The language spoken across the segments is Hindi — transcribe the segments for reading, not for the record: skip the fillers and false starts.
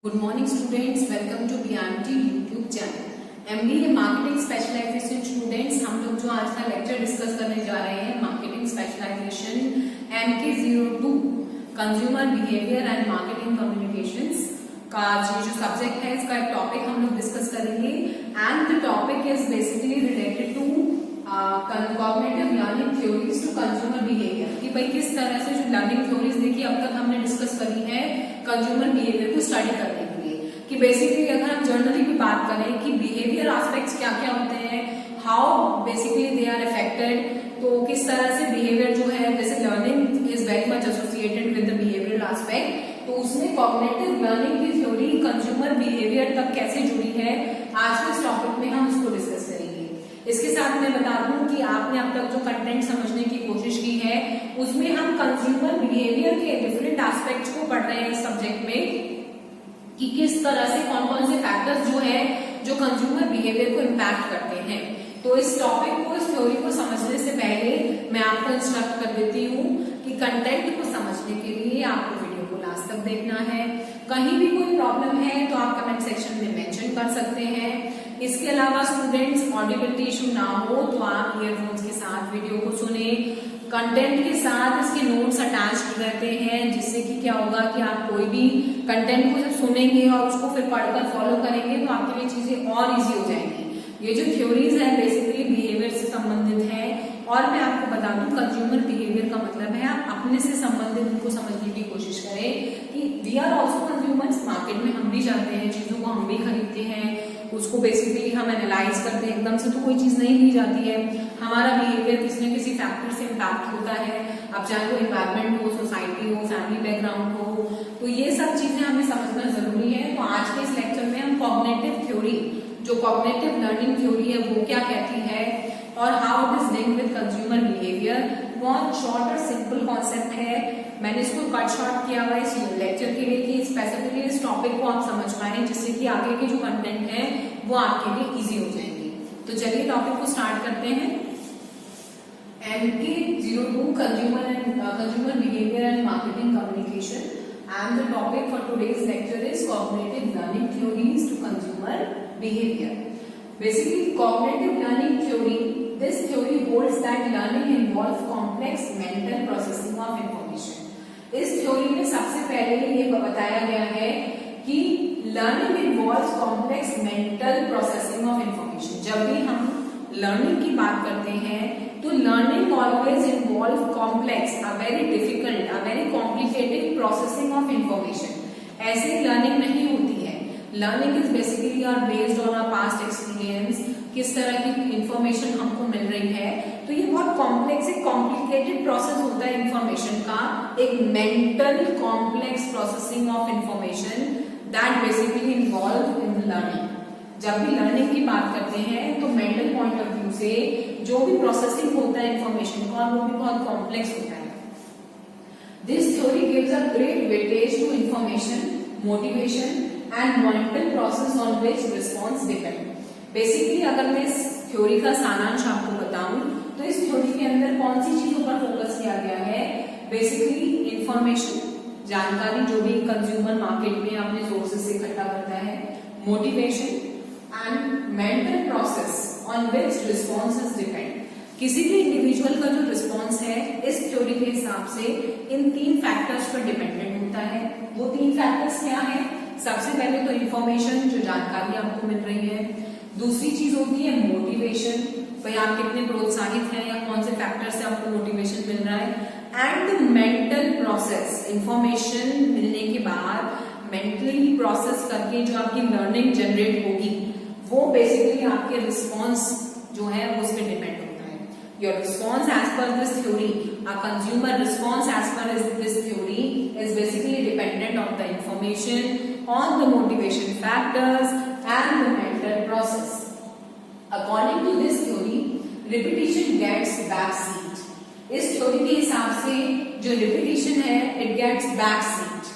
Good morning students, welcome to BMT YouTube channel. MBA marketing specialisation students, हम लोग जो आज का लेक्चर डिस्कस करने जा रहे हैं marketing specialisation MK02 consumer behaviour and marketing communications का जो सब्जेक्ट है, इसका एक टॉपिक हम लोग डिस्कस करेंगे and the topic is basically related to cognitive learning theories to consumer behaviour. कि भाई किस तरह से जो लर्निंग थ्योरीज देखी अब तक हमने डिस्कस करी है कंज्यूमर बिहेवियर को स्टडी करने के लिए, कि बेसिकली अगर हम जनरली भी बात करें कि बिहेवियर एस्पेक्ट्स क्या क्या होते हैं, how basically they are affected, तो किस तरह से बिहेवियर जो है, जैसे learning is very much associated with the behavioural aspect, तो उसमें कॉग्निटिव लर्निंग की थ्योरी कंज्यूमर बिहेवियर तक कैसे जुड़ी है, आज के इस टॉपिक में हम उसको डिस्कस करेंगे। इसके साथ मैं बता दूं कि आपने अब तक जो कंटेंट समझने की कोशिश की है उसमें हम कंज्यूमर बिहेवियर के डिफरेंट एस्पेक्ट्स को पढ़ रहे हैं इस सब्जेक्ट में, कि किस तरह से कौन कौन से फैक्टर्स जो है जो कंज्यूमर बिहेवियर को इम्पैक्ट करते हैं। तो इस टॉपिक को, इस थ्योरी को समझने से पहले मैं आपको इंस्ट्रक्ट कर देती हूँ कि कंटेंट को समझने के लिए आपको वीडियो को लास्ट तक देखना है। कहीं भी कोई प्रॉब्लम है तो आप कमेंट सेक्शन में मेंशन कर सकते हैं। इसके अलावा स्टूडेंट्स, ऑडिबिलिटी इशू ना हो तो आप ईयरफोन्स के साथ वीडियो को सुने। कंटेंट के साथ इसके नोट्स अटैच्ड रहते हैं, जिससे कि क्या होगा कि आप कोई भी कंटेंट को जब सुनेंगे और उसको फिर पढ़कर फॉलो करेंगे तो आपके लिए चीजें और इजी हो जाएंगी। ये जो थ्योरीज है बेसिकली बिहेवियर से संबंधित है, और मैं आपको बता दूं कंज्यूमर बिहेवियर का मतलब है आप अपने से संबंधित उनको समझने की कोशिश करें कि we are also consumers. Market में हम भी जाते हैं, चीजों को हम भी खरीदते हैं, उसको बेसिकली हम एनालाइज करते हैं। एकदम से तो कोई चीज नहीं ली जाती है, हमारा बिहेवियर किसी न किसी फैक्टर से इम्पैक्ट होता है। अब चाहे वो एनवायरमेंट हो, सोसाइटी हो, फैमिली बैकग्राउंड हो, तो ये सब चीजें हमें समझना जरूरी है। तो आज के इस लेक्चर में हम कॉग्निटिव थ्योरी, जो कॉग्निटिव लर्निंग थ्योरी है वो क्या कहती है और how it is linked with consumer behaviour, बहुत शॉर्ट और सिंपल कॉन्सेप्ट है। मैंने इसको कट शॉर्ट किया हुआ इस लेक्चर के लिए कि स्पेसिफिकली इस टॉपिक को आप समझ पाए, जिससे कि आगे के जो कंटेंट है वो आपके लिए इजी हो जाएंगे। तो चलिए टॉपिक को स्टार्ट करते हैं। MK02 consumer behaviour and marketing communication, and the topic for today's lecture is cognitive learning theories to consumer behavior. Basically, cognitive learning theory, this theory holds that learning involves complex mental processing of information. इस थ्योरी में सबसे पहले ये बताया गया है कि learning involves complex mental processing of information. जब भी हम लर्निंग की बात करते हैं तो learning always involve complex, a very difficult, a very complicated processing of information. ऐसे लर्निंग नहीं होती है। Learning is basically are based on our past experience, किस तरह की इंफॉर्मेशन हमको मिल रही है। तो ये बहुत कॉम्प्लेक्स, एक कॉम्प्लिकेटेड प्रोसेस होता है इंफॉर्मेशन का, एक mental complex processing of information that basically involve in learning. जब भी लर्निंग की बात करते हैं तो मेंटल पॉइंट ऑफ व्यू से जो भी प्रोसेसिंग होता है इंफॉर्मेशन का, वो भी बहुत कॉम्प्लेक्स होता है। This theory gives a great weightage to information, motivation and mental process on which response depend. Basically अगर मैं इस थ्योरी का सारांश आपको बताऊं तो इस थ्योरी के अंदर कौन सी चीजों पर फोकस किया गया है, बेसिकली इंफॉर्मेशन, जानकारी जो भी कंज्यूमर मार्केट में अपने सोर्सेज से इकट्ठा करता है, motivation and mental process on which responses depend. किसी भी इंडिविजुअल का जो रिस्पॉन्स है इस थ्योरी के हिसाब से इन तीन फैक्टर्स पर डिपेंडेंट होता है। वो तीन फैक्टर्स क्या है? सबसे पहले तो इंफॉर्मेशन, जो जानकारी आपको मिल रही है। दूसरी चीज होती है मोटिवेशन, भाई आप कितने प्रोत्साहित हैं या कौन से फैक्टर से आपको मोटिवेशन मिल रहा है। एंड मेंटल प्रोसेस, इंफॉर्मेशन मिलने के बाद मेंटली प्रोसेस करके जो आपकी लर्निंग जनरेट होगी वो बेसिकली आपके रिस्पॉन्स जो है वो उस पर डिपेंड होता है। Your response as per this theory, a consumer response as per this theory is basically dependent on the information, on the motivation factors and the mental process. According to this theory, repetition gets back seat. इस थ्योरी के हिसाब से जो repetition है, it gets back seat.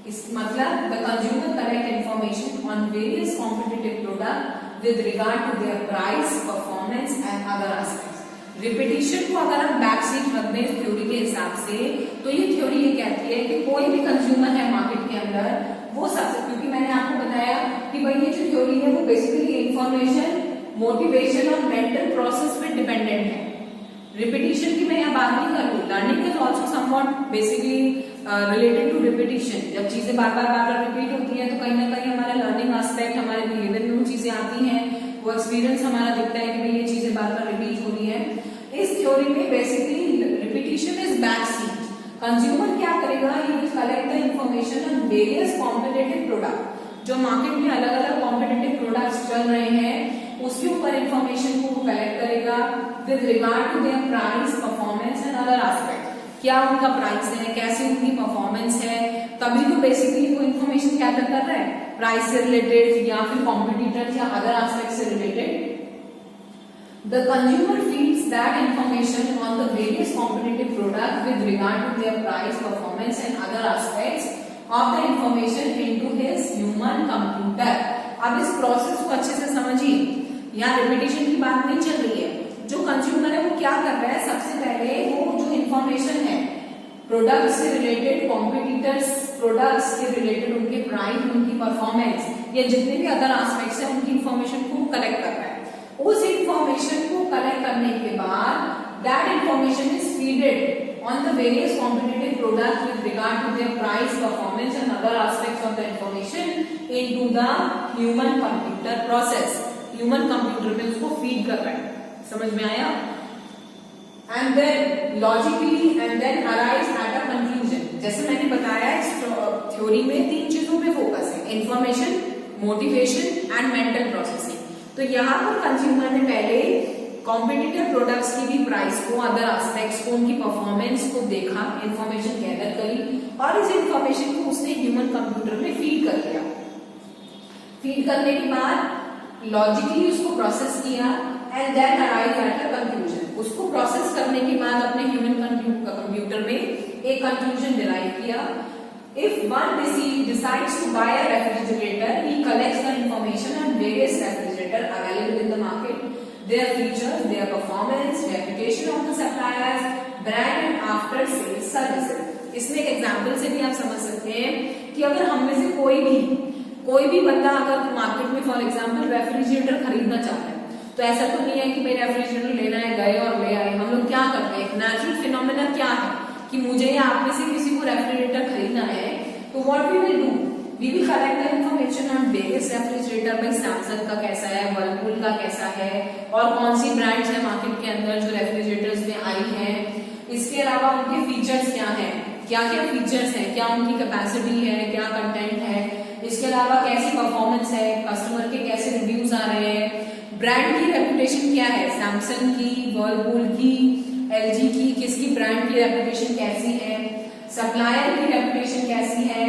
इस मतलब the consumer collect information on various competitive product with regard to their price, performance and other aspects. Repetition को अगर हम बैक सीट रख दें इस थ्योरी के हिसाब से, तो ये थ्योरी ये कहती है कि कोई भी कंज्यूमर है मार्केट के अंदर, वो सबसे, क्योंकि मैंने आपको बताया कि भाई ये जो थ्योरी है वो बेसिकली इंफॉर्मेशन, मोटिवेशन और मेंटल प्रोसेस पे डिपेंडेंट है। रिपीटिशन की मैं यहाँ बात नहीं कर रही हूँ, learning is also somewhat basically related to repetition. जब चीजें बार बार रिपीट होती हैं तो कहीं ना कहीं हमारा लर्निंग एस्पेक्ट, हमारे बिहेवियर में वो चीजें आती हैं, वो एक्सपीरियंस हमारा दिखता है कि भाई ये चीजें बार बार रिपीट हो रही है। इस थ्योरी में basically repetition is back seat. Consumer क्या करेगा, he will collect the information on various competitive product. जो मार्केट में अलग अलग कॉम्पिटिटिव प्रोडक्ट्स चल रहे हैं उसके ऊपर इंफॉर्मेशन को कलेक्ट करेगा with regard to their price, performance and other aspect. क्या उनका प्राइस है, कैसे उनकी परफॉर्मेंस है, तभी तो बेसिकली वो इंफॉर्मेशन गैदर कर रहा है, प्राइस से रिलेटेड या फिर कॉम्पिटिटर्स या अदर एस्पेक्ट से related. The consumer feeds that information on the various competitive products with regard to their price, performance and other aspects of the information into his human computer। अब इस प्रोसेस को अच्छे से समझिए, यहाँ रिपीटिशन की बात नहीं चल रही है। जो कंज्यूमर है वो क्या कर रहा है, सबसे पहले वो जो इंफॉर्मेशन है प्रोडक्ट से रिलेटेड, कॉम्पिटिटर्स प्रोडक्ट्स के रिलेटेड, उनके प्राइस, उनकी परफॉर्मेंस या जितने भी अदर एस्पेक्ट्स हैं उनकी इंफॉर्मेशन को कलेक्ट कर रहा है। उस इंफॉर्मेशन को कलेक्ट करने के बाद that information is feeded on the various competitive products with regard to their price, performance and other aspects of the information into the human computer process. Human computer में उसको फीड कर रहा है। समझ में आया? And then logically and then arrive at a conclusion. जैसे मैंने बताया इस थ्योरी में 3 चीजों पे फोकस है, information, motivation and mental processing. तो यहाँ पर कंज्यूमर ने पहले कॉम्पिटिटिव प्रोडक्ट्स की भी प्राइस को, अदर एस्पेक्ट्स को, उनकी परफॉर्मेंस को देखा, इंफॉर्मेशन गैदर करी और इस इंफॉर्मेशन को उसने ह्यूमन कंप्यूटर में फीड कर दिया। फीड करने के बाद लॉजिकली उसको प्रोसेस किया and then arrive at a conclusion. उसको प्रोसेस करने के बाद अपने ह्यूमन कंप्यूटर में एक कंक्लूजन डिराइव किया। If one decides to buy a refrigerator, he collects the information on various refrigerators available in the market, their features, their performance, reputation of the suppliers, brand and after sales services। इसमें एक एग्जाम्पल से भी आप समझ सकते हैं कि अगर हम में से कोई भी बंदा अगर मार्केट में फॉर एग्जाम्पल रेफ्रिजरेटर खरीदना चाहता है, तो ऐसा तो नहीं है कि भाई रेफ्रिजरेटर लेना है, गए और ले आए। हम लोग क्या करते हैं, नेचुरल फिनोमेना क्या है कि मुझे या आप में से किसी को रेफ्रिजरेटर खरीदना है, तो what we will do, we will collect the information on various refrigerator. भाई सैमसंग का कैसा है, वर्लपूल का कैसा है और कौन सी ब्रांड्स है मार्केट के अंदर जो रेफ्रिजरेटर्स में आई हैं। इसके अलावा उनके फीचर्स क्या हैं, क्या क्या फीचर्स हैं, क्या उनकी कैपेसिटी है, क्या कंटेंट है, इसके अलावा कैसी परफॉर्मेंस है, कस्टमर के कैसे रिव्यूज आ रहे हैं, ब्रांड की रेपुटेशन क्या है, सैमसंग की, वर्लपूल की, एलजी की, किसकी ब्रांड की रेपुटेशन कैसी है, सप्लायर की रेपुटेशन कैसी है,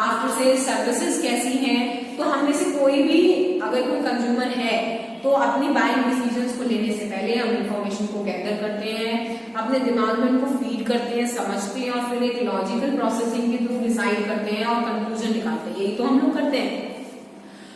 आफ्टर सेल्स सर्विसेज कैसी हैं। तो हम में से कोई भी अगर कोई कंज्यूमर है तो अपनी बाइंग डिसीजंस को लेने से पहले हम इंफॉर्मेशन को गैदर करते हैं, अपने दिमाग में उनको फीड करते हैं, समझते हैं और फिर एक लॉजिकल प्रोसेसिंग के थ्रू डिसाइड करते हैं और कंक्लूजन निकालते हैं। यही तो हम लोग करते हैं।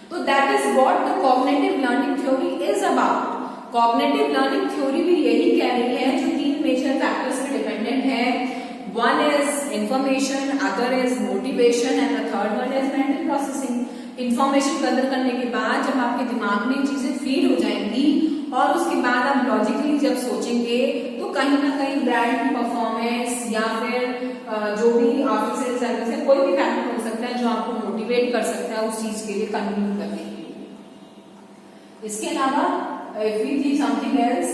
तो that is what the cognitive learning theory is about. Cognitive learning theory भी यही कह रही है, जो 3 मेजर फैक्टर्स पे डिपेंडेंट है। One is information, other is motivation and the third one is mental processing। Information gather करने के बाद जब आपके दिमाग में चीजें फीड हो जाएंगी और उसके बाद आप लॉजिकली जब सोचेंगे तो कहीं ना कहीं ब्रांड की परफॉर्मेंस या फिर जो भी आफ्टर सेल सर्विस है, कोई भी फैक्टर हो सकता है जो आपको मोटिवेट कर सकता है उस चीज के लिए कंटिन्यू करने के लिए। इसके अलावा if we see something else,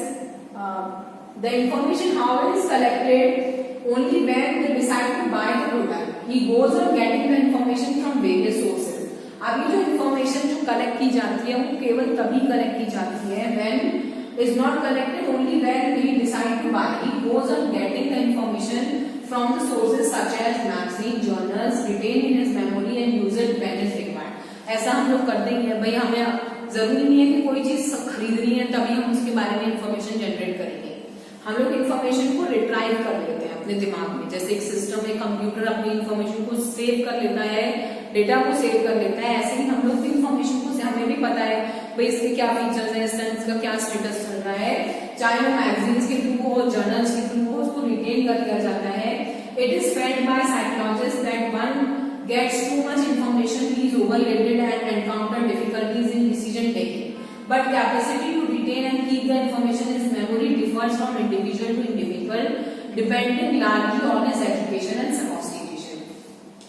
the information how it is collected only when they decide to buy the product, he goes on getting the information from various sources। अब ये जो इंफॉर्मेशन जो कलेक्ट की जाती है वो केवल तभी कलेक्ट की जाती है when is not collected only when he decide to buy, he goes on getting the information from the sources such as magazine, journals, retained in his memory and user dependence required। ऐसा हम लोग करते ही है भाई, हमें जरूरी नहीं है कि कोई चीज खरीदनी है तभी हम उसके बारे में इंफॉर्मेशन जनरेट करेंगे। हम लोग इंफॉर्मेशन को रिट्राइव कर लेते हैं अपने दिमाग में, जैसे एक सिस्टम में कंप्यूटर अपनी इंफॉर्मेशन को सेव कर लेता है, डेटा को सेव कर लेता है, ऐसे ही हम लोग भी इंफॉर्मेशन को, हमें भी पता है भाई इसके क्या फीचर्स है, इसका क्या स्टेटस चल रहा है, चाहे वो मैगजीन्स के थ्रू हो, जर्नल्स के थ्रू हो, उसको रिटेन कर लिया जाता है। It is fed by psychologist that one gets too much information, he is overloaded and encounter difficulties in decision taking. But capacity to retain and keep the information in his memory differs from individual to individual, depending largely on his education and sophistication.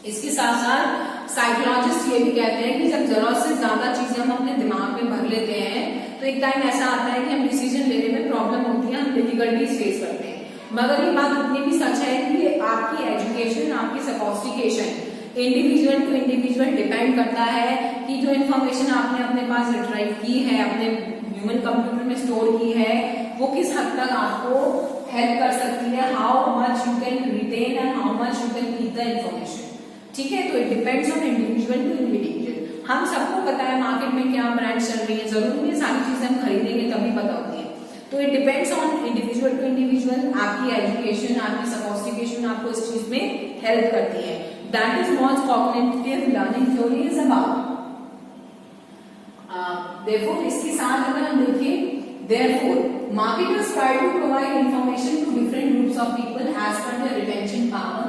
इसके साथ साथ साइकोलॉजिस्ट ये भी कहते हैं कि जब जरूरत से ज्यादा चीजें हम अपने दिमाग में भर लेते हैं तो एक टाइम ऐसा आता है कि हम डिसीजन लेने में प्रॉब्लम होती है, हम डिफिकल्टीज फेस करते हैं। मगर ये बात उतनी भी सच है कि आपकी एजुकेशन, आपकी sophistication individual to individual depend करता है कि जो इन्फॉर्मेशन आपने अपने पास रिट्राइव की है, अपने ह्यूमन कंप्यूटर में स्टोर की है, वो किस हद तक आपको हेल्प कर सकती है, how much you can retain and how much you can keep the information. ठीक है, तो it depends on individual to individual. हम सबको पता है मार्केट में क्या ब्रांड चल रही है, जरूरी नहीं सारी चीजें हम खरीदेंगे तभी पता होती है। तो it depends on individual to individual. आपकी एजुकेशन, आपकी सोफिस्टिकेशन आपको इस चीज में हेल्प करती है। That is what cognitive learning theory is about. Therefore, इसके साथ अगर हम देखें, therefore, marketers try to provide information to different groups of people as per their retention power,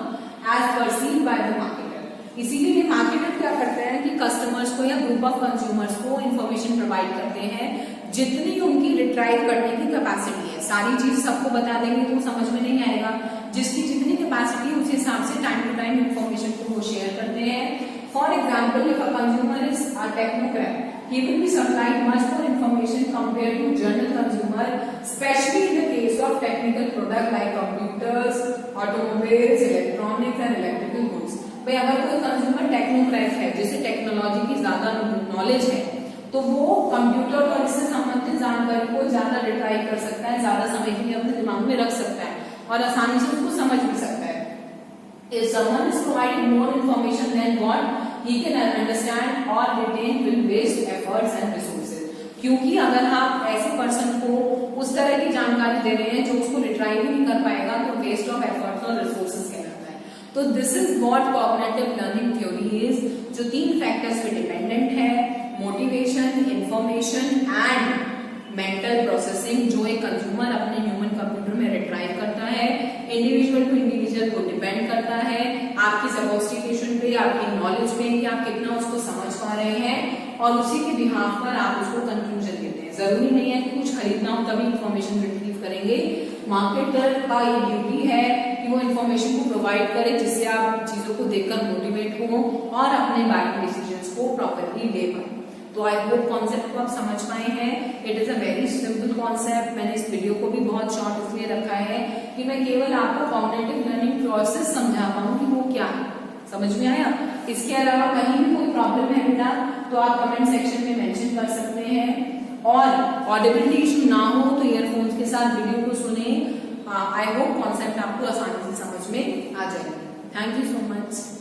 as perceived by the marketer. इसीलिए मार्केटर क्या करते हैं कि कस्टमर्स को या ग्रुप ऑफ कंज्यूमर्स को इंफॉर्मेशन प्रोवाइड करते हैं जितनी उनकी रिट्राइव करने की कैपेसिटी है। सारी चीज सबको बता देंगे तो समझ में नहीं आएगा। जिसकी जितनी कैपेसिटी है उस हिसाब से टाइम टू टाइम इंफॉर्मेशन को वो शेयर करते हैं। For example, if a consumer is a technocrat, he will be supplied much more information compared to general consumer, especially in the case of technical product like computers, automobiles, electronics and electrical goods. भाई अगर कोई कंज्यूमर टेक्नोक्रेट है, जिसे टेक्नोलॉजी की ज्यादा नॉलेज है, तो वो कंप्यूटर और इससे संबंधित जानकारी को ज्यादा रिट्राइव कर सकता है, ज्यादा समय के लिए अपने दिमाग में रख सकता है और आसानी से उसको समझ भी सकता है। If someone is providing more information than what he can understand or retain will waste efforts and resources. क्योंकि अगर आप ऐसे पर्सन को उस तरह की जानकारी दे रहे हैं जो उसको रिट्राइव ही नहीं कर पाएगा तो वेस्ट ऑफ एफर्ट्स और रिसोर्सेज कहलाता है। तो this is what cognitive learning theory is, जो 3 फैक्टर्स पे डिपेंडेंट है, motivation, information and mental processing, जो एक कंज्यूमर अपने ह्यूमन कंप्यूटर में रिट्राइव करता है। इंडिविजुअल टू इंडिविजुअल को डिपेंड करता है आपकी सोफिस्टिकेशन पे, आपकी नॉलेज पे कि आप कितना उसको समझ पा रहे हैं और उसी के बिहाफ पर आप उसको कंक्लूजन देते हैं। जरूरी नहीं है कि कुछ खरीदना हो तभी इंफॉर्मेशन रिट्रीव करेंगे। मार्केटर का ये ड्यूटी है कि वो इंफॉर्मेशन को प्रोवाइड करे जिससे आप चीजों को देखकर मोटिवेट हो और अपने बाइंग डिसीजंस को प्रॉपरली ले पाए। तो आई होप कॉन्सेप्ट को आप समझ पाए हैं। It is a very simple concept. मैंने इस वीडियो को भी बहुत शॉर्ट इसलिए रखा है कि मैं केवल आपको कॉग्निटिव लर्निंग प्रोसेस समझा पाऊँ कि वो क्या है। समझ में आया? इसके अलावा कहीं भी कोई प्रॉब्लम है बेटा तो आप कमेंट सेक्शन में मेंशन कर सकते हैं। और ऑडिबिलिटी इशू ना हो तो ईयरफोन्स के साथ वीडियो को सुने। आई होप कॉन्सेप्ट आपको आसानी से समझ में आ जाएगा। Thank you so much.